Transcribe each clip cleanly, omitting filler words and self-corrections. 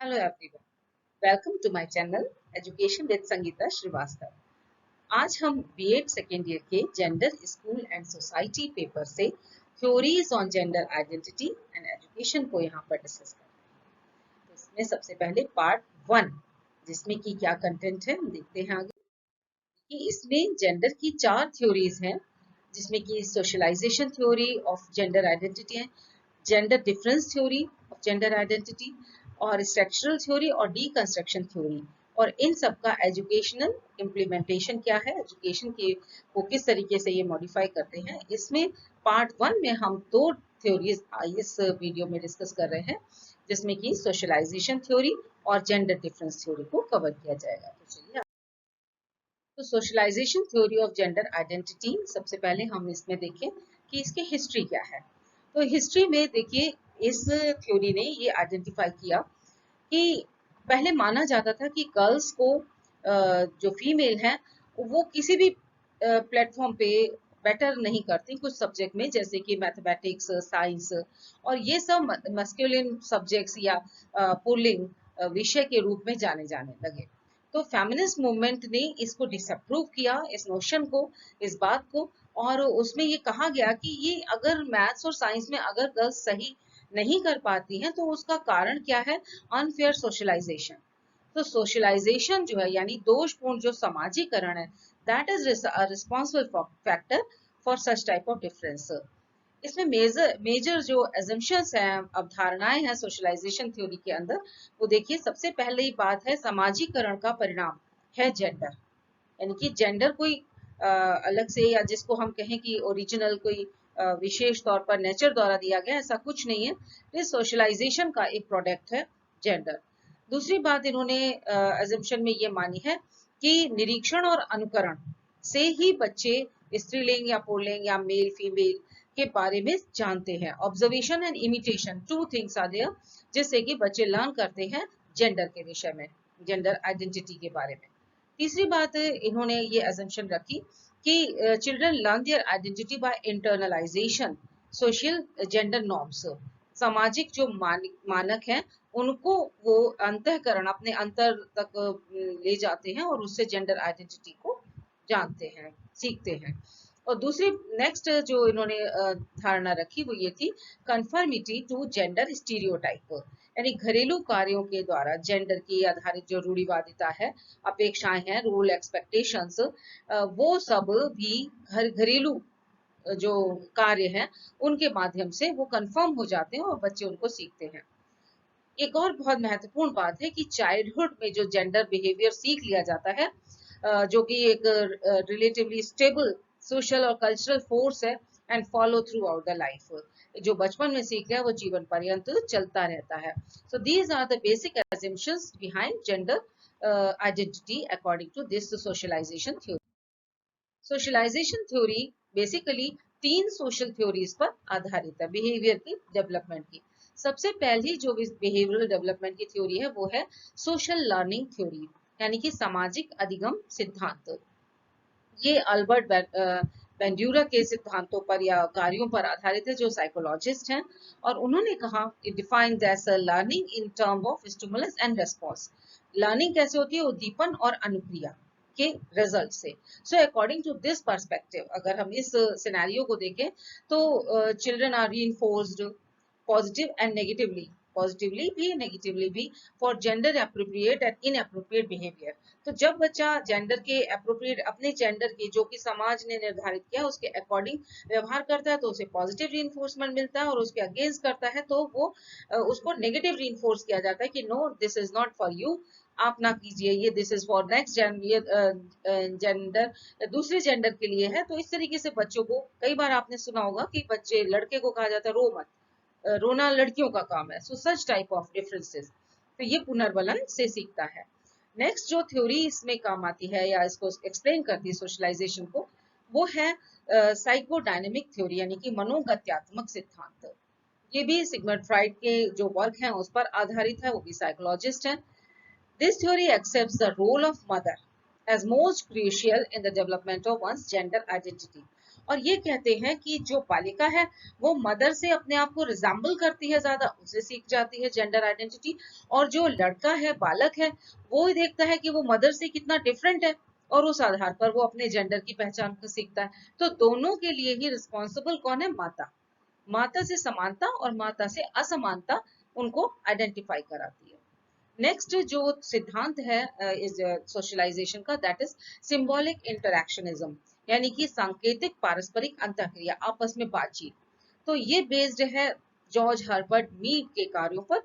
Hello everyone. Welcome to my channel Education with Sangeeta Srivastava. आज हम BEd second year के gender school and society paper से theories on gender identity and education को यहाँ पर discuss कर रहे हैं। तो इसमें सबसे पहले पार्ट 1 जिसमें कि क्या कंटेंट है हम देखते हैं आगे कि इसमें जेंडर की 4 थ्योरीज हैं जिसमें कि socialization theory of gender identity है, gender difference theory of gender identity और स्ट्रक्चरल थ्योरी और डीकंस्ट्रक्शन थ्योरी। और इन सब का एजुकेशनल इम्प्लीमेंटेशन क्या है, एजुकेशन के को किस तरीके से ये मॉडिफाई करते हैं। इसमें पार्ट 1 में हम 2 थ्योरीज इस वीडियो में डिस्कस कर रहे हैं जिसमें कि सोशलाइजेशन थ्योरी और जेंडर डिफरेंस थ्योरी को कवर किया जाएगा। तो चलिए, तो socialization theory of gender identity सबसे पहले हम इसमें देखें कि इसकी हिस्ट्री क्या है। तो हिस्ट्री में देखिए, इस थ्योरी ने ये आइडेंटिफाई किया कि पहले माना जाता था कि गर्ल्स को जो फीमेल हैं वो किसी भी प्लेटफॉर्म पे बेटर नहीं करती कुछ सब्जेक्ट में, जैसे कि मैथमेटिक्स, साइंस और ये सब मस्कुलिन सब्जेक्ट्स या पुल्लिंग विषय के रूप में जाने जाने लगे। तो फेमिनिस्ट मूवमेंट ने इसको डिसअप्रूव किया, इस नोशन को, इस बात को। और उसमें ये कहा गया कि ये अगर मैथ्स और साइंस में अगर गर्ल्स सही नहीं कर पाती हैं तो उसका कारण क्या है, अनफेयर सोशलाइजेशन। तो सोशलाइजेशन जो है यानी दोषपूर्ण जो समाजीकरण है, that is responsible factor for such type of difference. इसमें मेजर मेजर जो एजम्पशंस हैं, अवधारणाएं हैं सोशलाइजेशन थ्योरी के अंदर, वो देखिए सबसे पहले ही बात है समाजीकरण का परिणाम है जेंडर। यानी कि जेंडर कोई अलग से या जिसको हम कहें कि ओरिजिनल कोई विशेष तौर पर नेचर द्वारा दिया गया, ऐसा कुछ नहीं है। ये सोशलाइजेशन का एक प्रोडक्ट है जेंडर। दूसरी बात इन्होंने अजम्पशन में ये मानी है कि निरीक्षण और अनुकरण से ही बच्चे स्त्रीलिंग या पुल्लिंग या मेल फीमेल के बारे में जानते हैं। Observation and imitation, two things are there, जिससे कि बच्चे लर्न करते हैं जेंडर के विषय में, जेंडर आइडेंटिटी के बारे में। तीसरी बात इन्होंने ये अजम्पशन रखी कि children learn their identity by internalization social gender norms. सामाजिक जो मानक हैं उनको वो अंतःकरण अपने अंतर तक ले जाते हैं और उससे जेंडर आइडेंटिटी को जानते हैं, सीखते हैं। और दूसरी नेक्स्ट जो इन्होंने धारणा रखी वो ये थी, कंफर्मिटी टू जेंडर स्टीरियोटाइप, यानी घरेलू कार्यों के द्वारा जेंडर की आधारित जो रूढ़िवादिता है, अपेक्षाएं हैं, रूल एक्सपेक्टेशंस, वो सब भी घरेलू जो कार्य हैं उनके माध्यम से वो कंफर्म हो जाते हैं और बच्चे उनको सीखते हैं। एक और बहुत महत्वपूर्ण बात है कि चाइल्डहुड में जो जेंडर बिहेवियर सीख लिया जाता है, जो कि एक रिलेटिवली स्टेबल सोशल और कल्चरल फोर्स है and follow through out the life. जो बचपन में सीख लिया है वो जीवन पर्यंत चलता रहता है। So these are the basic assumptions behind gender identity according to this socialization theory. Socialization theory basically 3 social theories पर आधारित है बिहेवियर की डेवलपमेंट की। सबसे पहली जो बिहेवियरल डेवलपमेंट की थ्योरी है वो है सोशल लर्निंग थ्योरी, यानी कि सामाजिक अधिगम सिद्धांत। ये अल्बर्ट बेंड्यूरा के सिद्धांतों पर या कार्यों पर आधारित है जो साइकोलॉजिस्ट हैं। और उन्होंने कहा it defined as learning in term of stimulus and response. Learning कैसे होती है, उद्दीपन और अनुक्रिया के रिजल्ट से। So according to this perspective, अगर हम इस सिनेरियो को देखें तो children are reinforced positive and negatively, positively भी नेगेटिवली भी, for gender appropriate and inappropriate behaviour. तो जब बच्चा जेंडर के एप्रोप्रिएट, अपने जेंडर के जो कि समाज ने निर्धारित किया उसके अकॉर्डिंग व्यवहार करता है तो उसे पॉजिटिव रीइंफोर्समेंट मिलता है, और उसके अगेंस्ट करता है तो वो उसको नेगेटिव रीइंफोर्स किया जाता है कि no this is not for you, आप ना कीजिए, ये this is for next gender, दूसरे जेंडर के लिए है। तो इस तरीके से बच्चों को, कई बार आपने सुना होगा कि बच्चे, लड़के को कहा जाता है रो मत, रोना लड़कियों का काम है। सो सच टाइप ऑफ डिफरेंसेस, तो ये पुनर्बलन से सीखता है। नेक्स्ट जो थ्योरी इसमें काम आती है या इसको एक्सप्लेन करती है सोशलाइजेशन को, वो है साइकोडायनेमिक थ्योरी, यानी कि मनोगत्यात्मक सिद्धांत। ये भी सिगमंड फ्राइड के जो वर्क हैं उस पर आधारित है, वो भी साइकोलॉजिस्ट हैं। This theory accepts the role of mother as most crucial in the development of one's gender identity। और ये कहते हैं कि जो बालिका है वो मदर से अपने आप को रिजेंबल करती है, ज्यादा उसे सीख जाती है जेंडर आइडेंटिटी, और जो लड़का है, बालक है, वो देखता है कि वो मदर से कितना डिफरेंट है और उस आधार पर वो अपने जेंडर की पहचान को सीखता है। तो दोनों के लिए ही रिस्पॉन्सिबल कौन है? माता। माता से समानता और माता से असमानता उनको आइडेंटिफाई कराती है। नेक्स्ट जो सिद्धांत है इस सोशलाइजेशन का, दैट इज सिंबॉलिक इंटरैक्शनिज्म, यानी कि सांकेतिक पारस्परिक अंतःक्रिया, आपस में बातचीत। तो ये बेस्ड है जॉर्ज हर्बर्ट मीड के कार्यों पर।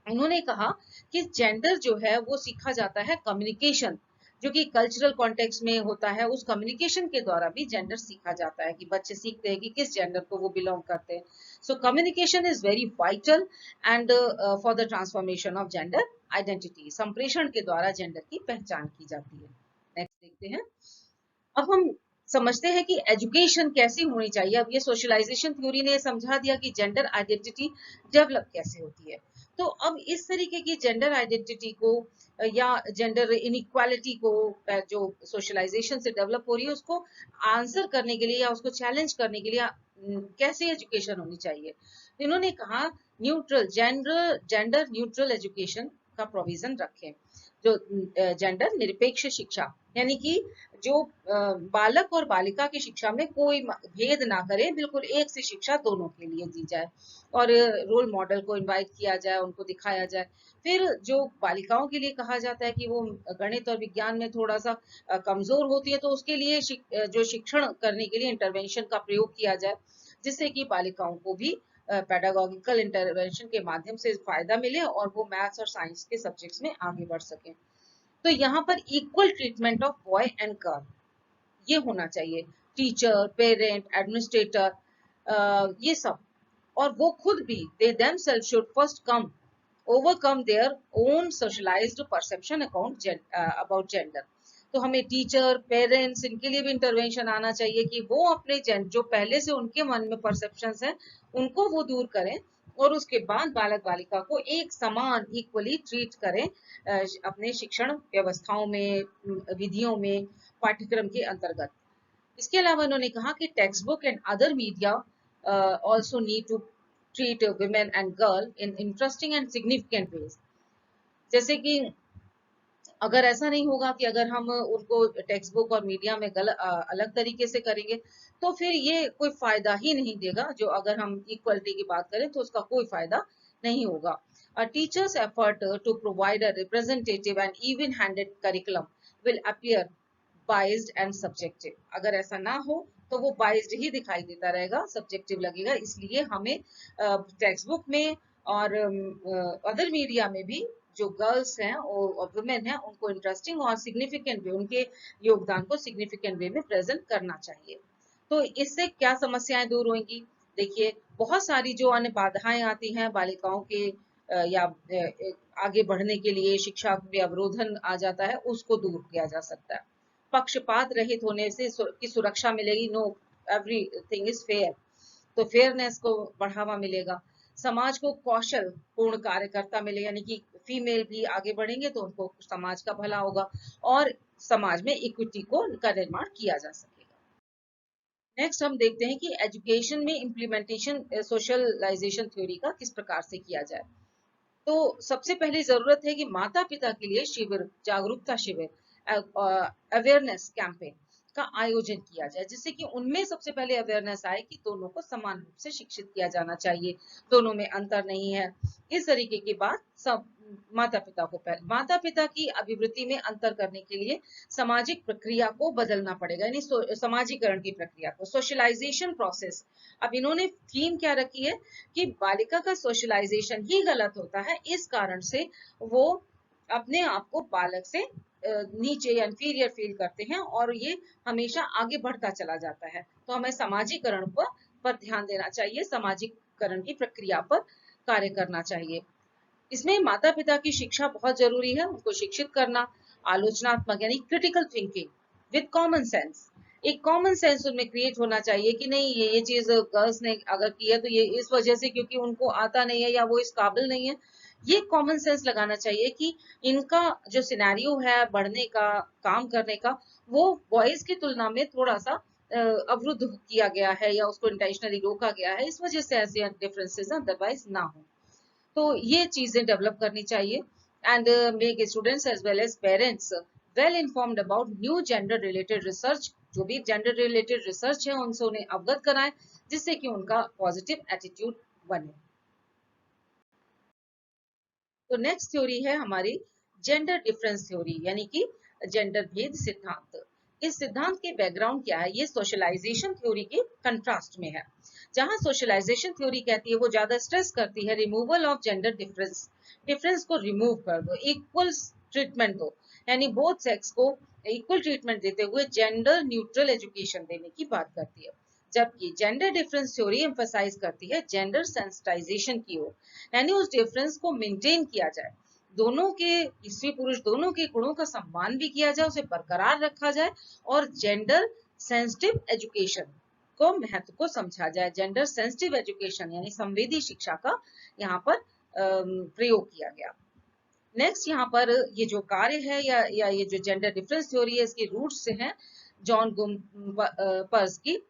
उन्होंने कहा कि जेंडर जो है वो सीखा जाता है कम्युनिकेशन, जो कि कल्चरल कॉन्टेक्स्ट में होता है, उस कम्युनिकेशन के द्वारा भी जेंडर सीखा जाता है, कि बच्चे सीखते हैं कि किस जेंडर को वो बिलोंग करते हैं। So communication is very vital and for the transformation of gender identity. संप्रेषण के द्वारा जेंडर की पहचान की जाती है। नेक्स्ट देखते हैं। अब हम समझते हैं कि एजुकेशन कैसी होनी चाहिए। अब ये सोशलाइजेशन थ्योरी ने समझा दिया कि जेंडर आइडेंटिटी डेवलप कैसे होती है। तो अब इस तरीके की जेंडर आइडेंटिटी को या जेंडर इनइक्वालिटी को जो सोशलाइजेशन से डेवलप हो रही है, उसको आंसर करने के लिए या उसको चैलेंज करने के लिए कैसे एजुकेशन होनी चाहिए। इन्होंने कहा neutral gender gender neutral education का प्रोविजन रखें। जो जेंडर निरपेक्ष शिक्षा, यानी कि जो बालक और बालिका की शिक्षा में कोई भेद ना करे, बिल्कुल एक सी शिक्षा दोनों के लिए दी जाए, और रोल मॉडल को इनवाइट किया जाए, उनको दिखाया जाए। फिर जो बालिकाओं के लिए कहा जाता है कि वो गणित और विज्ञान में थोड़ा सा कमजोर होती है, तो उसके लिए जो शिक्षण करने के लिए इंटरवेंशन का प्रयोग किया जाए, जिससे कि बालिकाओं को भी पेडागोगिकल इंटरवेंशन के माध्यम से फायदा मिले और वो मैथ्स और साइंस के सब्जेक्ट्स में आगे बढ़ सके। तो यहाँ पर equal treatment of boy and girl ये होना चाहिए। टीचर, पेरेंट, एडमिनिस्ट्रेटर, ये सब, और वो खुद भी दे themselves should first come overcome their own socialized perception about gender। तो हमें टीचर, पेरेंट्स, इनके लिए भी इंटरवेंशन आना चाहिए कि वो अपने जो पहले से उनके मन में परसेप्शंस हैं उनको वो दूर करें, और उसके बाद बालक बालिका को एक समान इक्वली ट्रीट करें अपने शिक्षण व्यवस्थाओं में, विधियों में, पाठ्यक्रम के अंतर्गत। इसके अलावा उन्होंने कहा कि text book and other media also need to treat women and girl in interesting and significant ways। जैसे कि अगर ऐसा नहीं होगा कि अगर हम उनको टेक्स्ट बुक और मीडिया में अलग तरीके से करेंगे, तो फिर ये कोई फायदा ही नहीं देगा। जो अगर हम इक्वलिटी की बात करें तो उसका कोई फायदा नहीं होगा। A teacher's effort to provide a representative and even-handed curriculum will appear biased and subjective। अगर ऐसा ना हो तो वो biased ही दिखाई देता रहेगा, subjective लगेगा। इसलिए हमें टेक्स्ट बुक में और अदर मीडिया में भी जो गर्ल्स हैं और वुमेन हैं उनको इंटरेस्टिंग और सिग्निफिकेंट वे, उनके योगदान को सिग्निफिकेंट वे में प्रेजेंट करना चाहिए। तो इससे क्या समस्याएं दूर होंगी? देखिए, बहुत सारी जो अन्य बाधाएं आती हैं बालिकाओं के या आगे बढ़ने के लिए, शिक्षा में अवरोधन आ जाता है, उसको दूर किया जा सकता है। पक्षपात रहित होने से की सुरक्षा मिलेगी। नो एवरीथिंग इज फेयर, तो फेयरनेस को बढ़ावा मिलेगा। समाज को कौशल पूर्ण कार्यकर्ता मिले, यानी कि फीमेल भी आगे बढ़ेंगे तो उनको समाज का भला होगा और समाज में इक्विटी का निर्माण किया जा सकेगा। नेक्स्ट हम देखते हैं कि एजुकेशन में इम्प्लीमेंटेशन सोशलाइजेशन थ्योरी का किस प्रकार से किया जाए। तो सबसे पहली जरूरत है कि माता पिता के लिए शिविर, जागरूकता शिविर, अवेयरनेस कैंपेन का आयोजन किया जाए, जिससे कि उनमें सबसे पहले अवेयरनेस आए कि दोनों को समान रूप से शिक्षित किया जाना चाहिए, दोनों में अंतर नहीं है। इस तरीके की बात सब माता पिता को माता पिता की अभिवृत्ति में अंतर करने के लिए सामाजिक प्रक्रिया को बदलना पड़ेगा, यानी समाजीकरण की प्रक्रिया को, सोशलाइजेशन प्रोसेस। अब इन्होंने थीम क्या रखी है कि बालिका का सोशलाइजेशन ही गलत होता है, इस कारण से वो अपने आप को बालक से नीचे या इंफीरियर फील करते हैं और ये हमेशा आगे बढ़ता चला जाता है। तो हमें समाजीकरण पर ध्यान देना चाहिए, समाजीकरण की प्रक्रिया पर कार्य करना चाहिए। इसमें माता पिता की शिक्षा बहुत जरूरी है, उनको शिक्षित करना, आलोचनात्मक यानी critical thinking with common sense. एक कॉमन सेंस उनमें क्रिएट होना चाहिए कि नहीं, ये चीज गर्ल्स ने अगर की है तो ये इस वजह से क्योंकि उनको आता नहीं है या वो इस काबिल नहीं है। ये कॉमन सेंस लगाना चाहिए कि इनका जो सिनेरियो है बढ़ने का, काम करने का, वो बॉयज की तुलना में थोड़ा सा अवरुद्ध किया गया है या उसको इंटेंशनली रोका गया है, इस वजह से ऐसे डिफरेंसेस अदरवाइज ना हो। तो ये चीजें डेवलप करनी चाहिए and make students as well as parents well informed about new gender related research. जो भी जेंडर रिलेटेड रिसर्च है उनसे उन्हें अवगत कराएं, जिससे कि उनका पॉजिटिव एटीट्यूड बने। तो नेक्स्ट थ्योरी है हमारी जेंडर डिफरेंस थ्योरी, यानी कि जेंडर भेद सिद्धांत। इस सिद्धांत के बैकग्राउंड क्या है? ये सोशलाइजेशन थ्योरी के कंट्रास्ट में है। जहां सोशलाइजेशन थ्योरी कहती है, वो ज्यादा स्ट्रेस करती है removal of gender difference, difference को रिमूव कर दो, इक्वल ट्रीटमेंट दो, यानी बोथ सेक्स को इक्वल ट्रीटमेंट देते हुए जेंडर न्यूट्रल एजुकेशन देने की बात करती है। जबकि जेंडर डिफरेंस थ्योरी एम्फसाइज करती है जेंडर सेंसिटाइजेशन की ओर, यानी उस डिफरेंस को मेंटेन किया जाए, दोनों के स्त्री पुरुष दोनों के गुणों का सम्मान भी किया जाए, उसे बरकरार रखा जाए और जेंडर सेंसिटिव एजुकेशन को महत्व को समझा जाए। जेंडर सेंसिटिव एजुकेशन यानी संवेदी शिक्षा का यहाँ पर प्रयोग किया गया। नेक्स्ट यहाँ पर ये जो कार्य है या ये जो जेंडर डिफरेंस थ्योरी है, इसके रूट्स से हैं जॉन पर्स की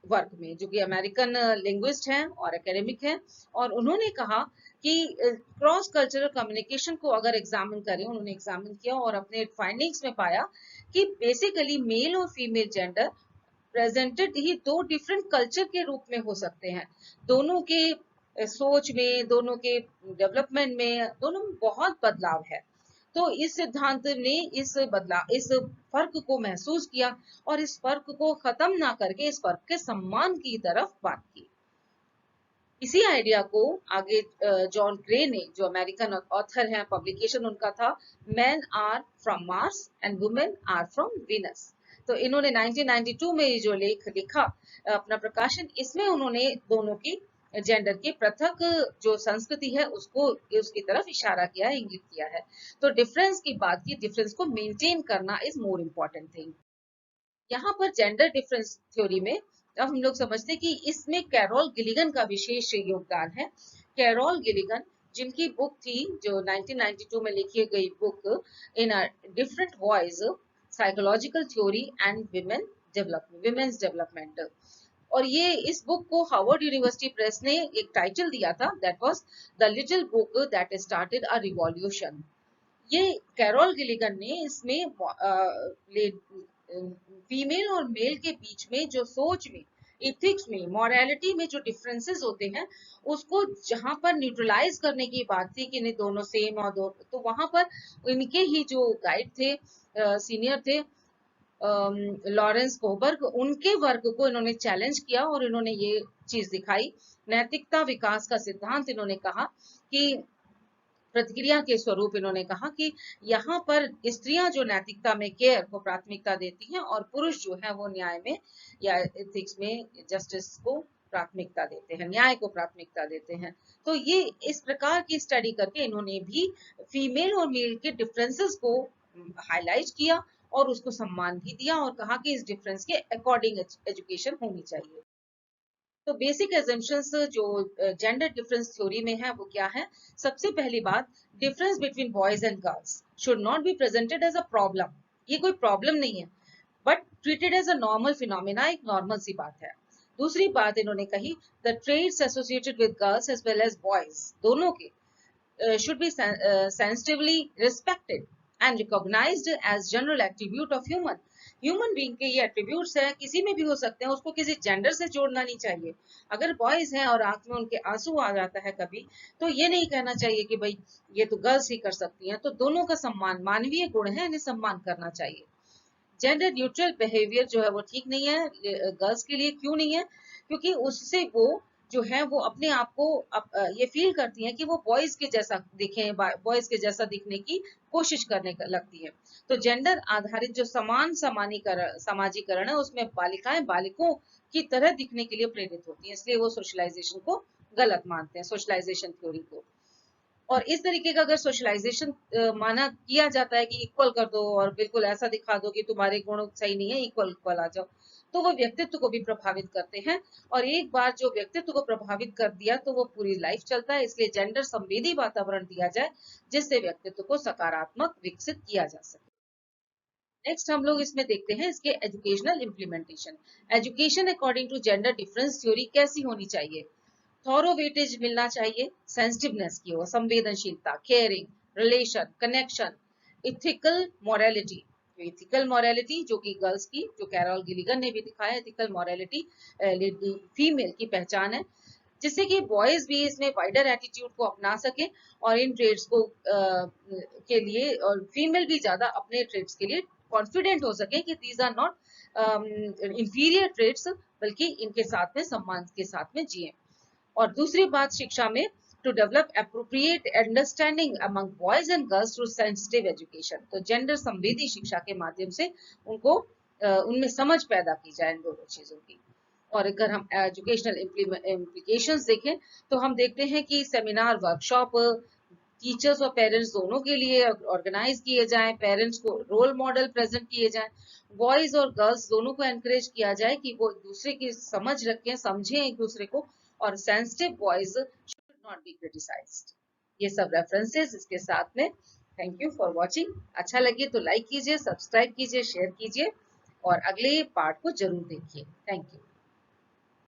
वर्क में, जो कि अमेरिकन लिंग्विस्ट हैं और एकेडमिक हैं। और उन्होंने कहा कि क्रॉस कल्चरल कम्युनिकेशन को अगर एग्जामिन करें, उन्होंने एग्जामिन किया और अपने फाइंडिंग्स में पाया कि बेसिकली मेल और फीमेल जेंडर प्रेजेंटेड ही दो डिफरेंट कल्चर के रूप में हो सकते हैं। दोनों के सोच में, दोनों के डेवलपमेंट में, दोनों में बहुत बदलाव है। तो इस सिद्धांत ने इस फर्क को महसूस किया और इस फर्क को खत्म ना करके इस फर्क के सम्मान की तरफ बात की। इसी आइडिया को आगे जॉन ग्रे ने, जो अमेरिकन ऑथर हैं, पब्लिकेशन उनका था man are from Mars and women are from Venus. तो इन्होंने 1992 में ये जो लेख लिखा, अपना प्रकाशन, इसमें उन्होंने दोनों की जेंडर की पृथक जो संस्कृति है उसको उसकी तरफ इशारा किया है, इंगित किया है। तो डिफरेंस की बात की, डिफरेंस को मेंटेन करना इज मोर इम्पोर्टेंट थिंग। यहाँ पर जेंडर डिफरेंस थ्योरी में अब हम लोग समझते हैं कि इसमें कैरोल गिलिगन का विशेष योगदान है। कैरोल गिलिगन, जिनकी बुक थी जो 1992 में लिखी गई book in a different voice, psychological theory and women's development. और ये इस बुक को हार्वर्ड यूनिवर्सिटी प्रेस ने एक टाइटल दिया था, that was the little book that started a revolution. ये कैरोल गिलिगन ने इसमें फीमेल और मेल के बीच में जो सोच में, इथिक्स में, मॉरलिटी में जो डिफरेंसेस होते हैं, उसको जहां पर न्यूट्रलाइज करने की बात थी कि नहीं दोनों सेम और दो, तो वहां पर इनके ही जो गाइड थे, सीनियर थे, लॉरेंस कोहबर्ग, उनके वर्क को इन्होंने चैलेंज किया और इन्होंने ये चीज दिखाई। नैतिकता विकास का सिद्धांत इन्होंने कहा कि प्रतिक्रिया के स्वरूप इन्होंने कहा कि यहाँ पर स्त्रियां जो नैतिकता में केयर को प्राथमिकता देती हैं और पुरुष जो है वो न्याय में या एथिक्स में जस्टिस को प्राथमिकता देते हैं, न्याय को प्राथमिकता देते हैं। तो ये इस प्रकार की स्टडी करके इन्होंने भी फीमेल और मेल के डिफरेंसेस को हाईलाइट किया और उसको सम्मान भी दिया और कहा कि इस डिफरेंस के अकॉर्डिंग एजुकेशन होनी चाहिए। तो बेसिक एजम्पशंस जो जेंडर डिफरेंस थ्योरी में है वो क्या है? सबसे पहली बात, difference between boys and girls should not be presented as a problem. ये कोई प्रॉब्लम नहीं है, but treated as a normal phenomena, एक नॉर्मल सी बात है। दूसरी बात इन्होंने कही, the traits associated with girls as well as boys, दोनों के should be sensitively respected and recognized as general attribute of human being के ये attributes है, किसी में भी हो सकते हैं, उसको किसी जेंडर से जोड़ना नहीं चाहिए। अगर बॉयज हैं और आंख में उनके आंसू आ जाता है कभी, तो ये नहीं कहना चाहिए कि भाई ये तो गर्ल्स ही कर सकती हैं। तो दोनों का सम्मान, मानवीय गुण है, इन्हें सम्मान करना चाहिए। जेंडर न्यूट्रल बिहेवियर जो है वो ठीक नहीं है गर्ल्स के लिए। क्यों नहीं है? क्योंकि उससे वो जो है वो अपने आप को ये फील करती हैं कि वो बॉयज के जैसा दिखें, बॉयज के जैसा दिखने की कोशिश करने लगती है। तो जेंडर आधारित जो समाजीकरण है, उसमें बालिकाएं बालिकों की तरह दिखने के लिए प्रेरित होती हैं, इसलिए वो सोशलाइजेशन को गलत मानते हैं, सोशलाइजेशन थ्योरी को। और इस तरीके का अगर सोशलाइजेशन माना किया जाता है कि इक्वल कर दो और बिल्कुल ऐसा दिखा दो कि तुम्हारे गुण सही नहीं है, इक्वल इक्वल आ जाओ, तो वो व्यक्तित्व को भी प्रभावित करते हैं। और एक बार जो व्यक्तित्व को प्रभावित कर दिया तो वो पूरी लाइफ चलता है। इसलिए जेंडर संवेदी वातावरण दिया जाए जिससे व्यक्तित्व को सकारात्मक विकसित किया जा सके। नेक्स्ट हम लोग इसमें देखते हैं इसके educational implementation. Education according to gender difference theory कैसी होनी चाहिए? थॉरो वेटेज मिलना चाहिए, सेंसिटिवनेस की हो, संवेदनशीलता, caring, relation, connection, ethical morality. Ethical morality जो कि गर्ल्स की, जो कैरल गिलिगन ने भी दिखाया, इथिकल मोरालिटी फीमेल की पहचान है, जिससे कि बॉयज भी इसमें वाइडर एटीट्यूड को अपना सके और इन ट्रेड्स को के लिए, और फीमेल भी ज्यादा अपने ट्रेड्स के लिए कॉन्फिडेंट हो सके कि these are not inferior traits, बल्कि इनके साथ में सम्मान के साथ में जिए। और दूसरी बात शिक्षा में, to develop appropriate understanding among boys and girls through sensitive education. तो जेंडर संवेदी शिक्षा के माध्यम से उनको उनमें समझ पैदा की जाए इन दोनों चीजों की। और अगर हम एजुकेशनल इम्प्लीकेशंस देखें तो हम देखते हैं कि सेमिनार, वर्कशॉप टीचर्स और पेरेंट्स दोनों के लिए ऑर्गेनाइज किए जाएं, पेरेंट्स को रोल मॉडल प्रेजेंट किए जाएं, बॉयज और गर्ल्स दोनों को एनकरेज किया जाए कि वो एक दूसरे की समझ रखें, समझें एक दूसरे को, और sensitive boys should not B criticised. ये सब रेफरेंसेस इसके साथ में। Thank you for watching. अच्छा लगे तो लाइक कीजिए, सब्सक्राइब कीजिए, शेयर कीजिए और अगले पार्ट को जरूर देखिए। Thank you.